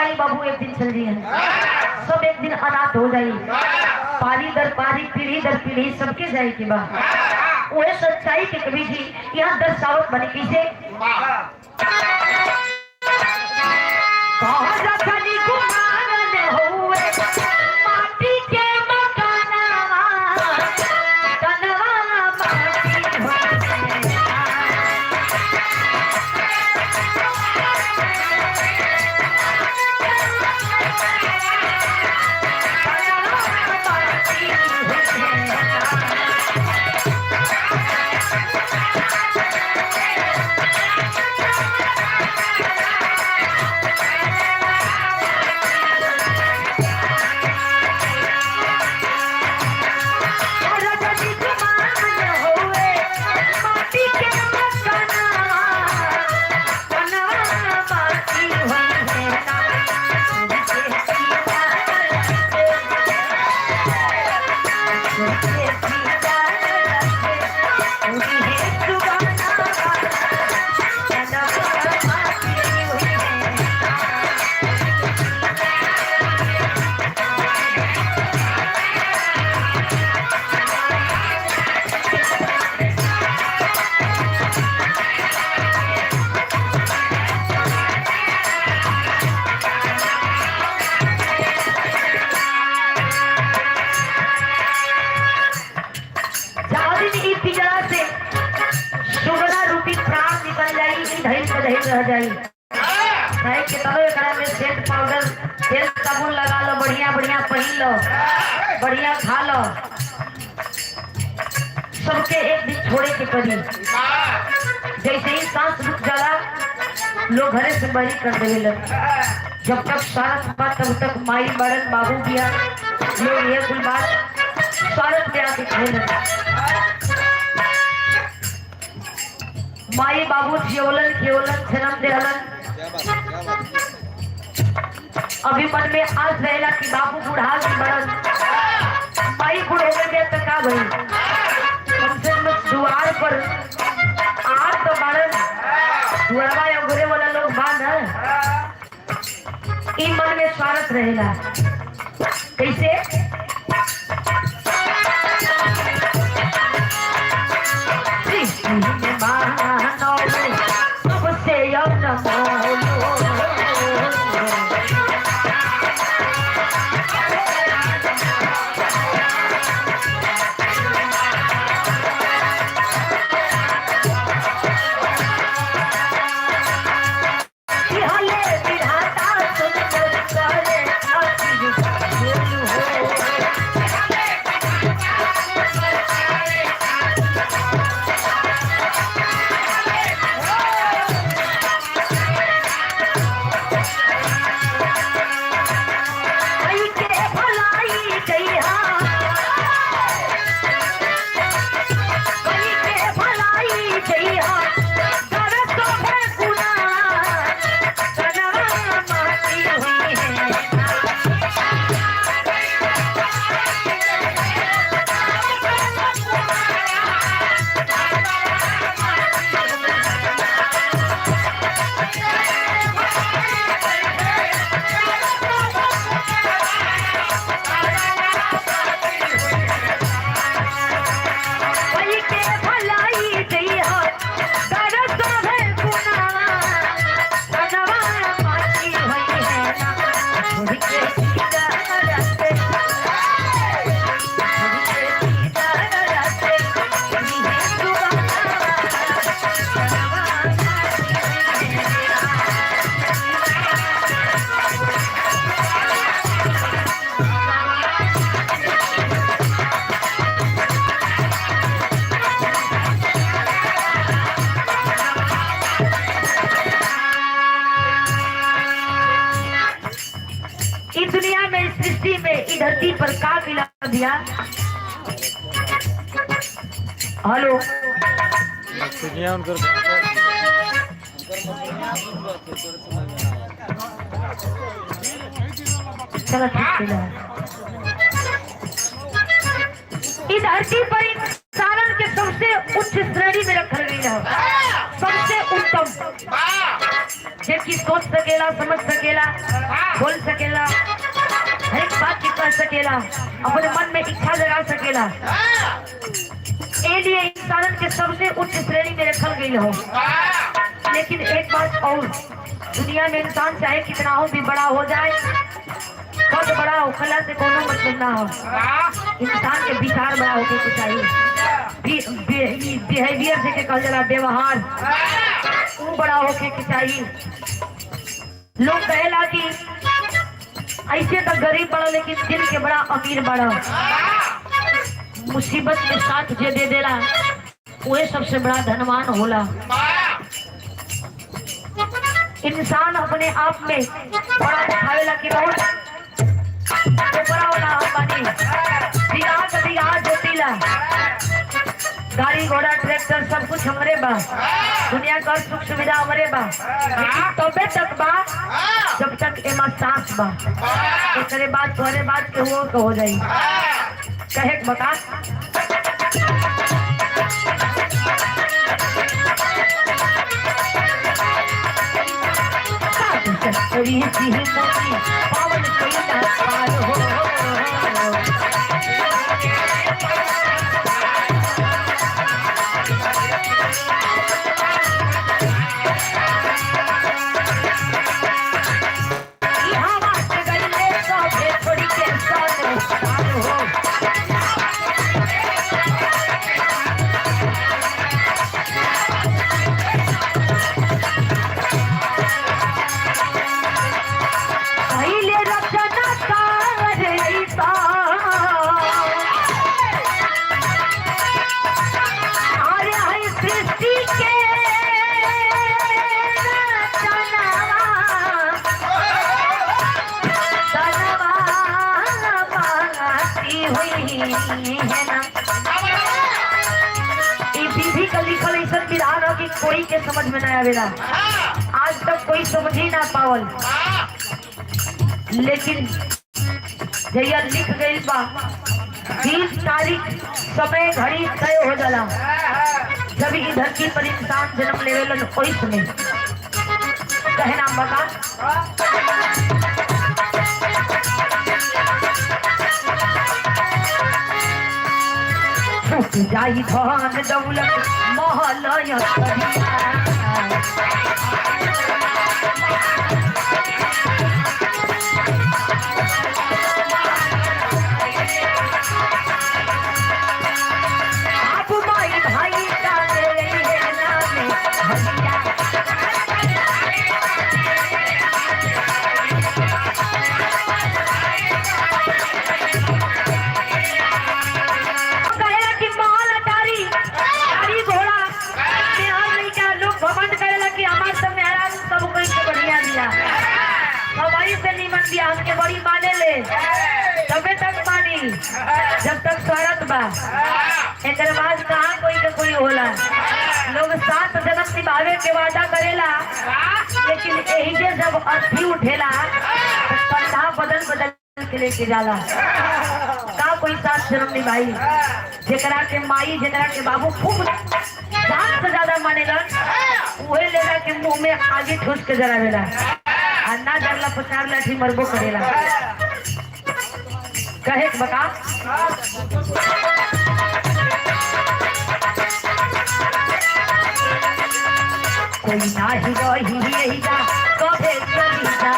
माई बाबू एक दिन चल रही है, सब एक दिन अनाथ हो जाई, पारी दर पारी पीढ़ी दर पीढ़ी सबके जाए की बात। वो सच्चाई के कवि जी यहाँ दर्शावत बने कैसे रह जाई के तब एकरा में सेंट पाउडर तेल साबुन लगा लो, बढ़िया बढ़िया पहन लो, बढ़िया खा लो, सबके एक दिन छोड़े के पड़ी। जैसे ही सांस रुक जाला लोग घरे से बरी कर देवे लग, जब तक सारस बा तब तक माई बड़न बाबू बिया लोग ये कुल बात सारस पे आके खेल माई बाबू खियोलन खियोलन जन्म देहलन। अभी मन में आस रहेला कि बाबू बूढ़ा की बड़न माई बूढ़ हो गए तो का भई कम से कम द्वार पर आज तो बड़न दुआरवा या घुरे वाला लोग बांध है ई मन में स्वार्थ रहेला। कैसे धरती पर का मिला दिया। हेलो चलो ठीक है। इस धरती पर इंसान के सबसे उच्च श्रेणी में रखा गया है, सबसे उत्तम जेकी सोच सकेला, समझ सकेला, बोल सकेला, हर एक बात की कर सकेला, अपने मन में इच्छा जगा सकेला। ए लिए इंसान के सबसे उच्च श्रेणी में रखल गई हो। लेकिन एक बात और, दुनिया में इंसान चाहे कितना हो भी बड़ा हो जाए, कद बड़ा हो कला से कोनो मतलब ना हो। इंसान के विचार बड़ा होके के चाहिए, बिहेवियर से के कहल जाला व्यवहार वो बड़ा होके के चाहिए। लोग कहेला कि ऐसे तो गरीब बड़ा लेकिन दिल के बड़ा अमीर बड़ा। मुसीबत के साथ जे दे देला वही सबसे बड़ा धनवान होला। इंसान अपने आप में बड़ा दिखावेला कि बहुत बड़ा होला हम बानी, बिगहा जोतीला, गाड़ी घोड़ा ट्रैक्टर सब कुछ हमरे बा, दुनिया का सुख सुविधा हमरे बा, लेकिन तबे तक बा जब तक एमा सांस बा। एकरे बाद तोहरे बात के हो जाई कहे बता। पावन कोई के समझ में नहीं आवेला, आज तक कोई समझ ही ना पावल। लेकिन जैया लिख गई बा 20 तारीख समय घड़ी तय हो जाला, जब ई धरती पर इंसान जन्म लेवेलन कोई समय कहना बता। जाई धन दौलत महल आप भाई भाई का हमके बड़ी माने ले तबे तक मानी जब तक शरत बा। एक बाद कहाँ कोई का कोई होला। लोग 7 जन्म निभावे के वादा करेला, लेकिन यही जे जब अर्थी उठेला तो बदल के लेके जाला। का कोई 7 जन्म निभाई, जेकरा के माई जेकरा के बाबू खूब जान से ज्यादा मानेलन उहे लेला के मुंह में आगे ठूस के जरावेला, ना डरला 50 लाठी मरबो करेला कहे बता। कोई ना ही रही जा कभे चली जा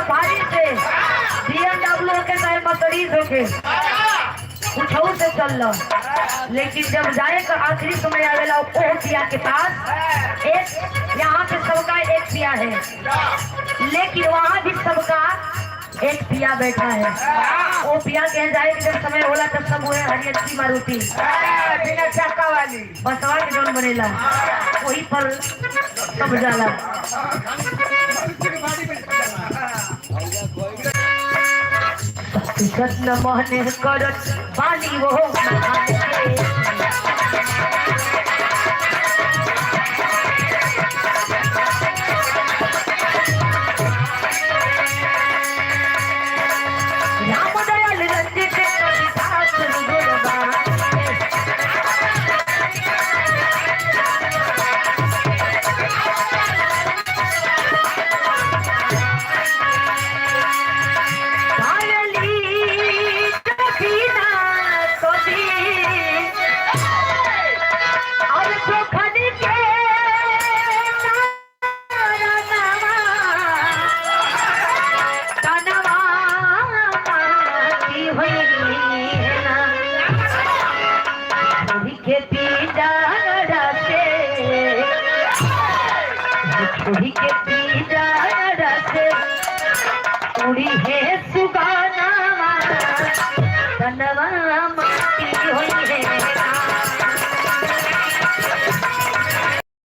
सफारी से BMW के चाहे मर्सिडीज होके कुछ से चल लो, लेकिन जब जाए तो आखिरी समय आवेला ओ पिया के पास एक, यहाँ पे सबका एक पिया है, लेकिन वहाँ भी सबका एक पिया बैठा है। वो पिया कह जाए कि जब समय होला तब सब हुए हरियत की मारुति बिना चक्का वाली बसवा के जोन बनेला वही पर सब जाला। सत्य मोहने करत बाली वो छोड़ी के पीजा रसे उड़ी है सुगाना तनवा माटी होई है।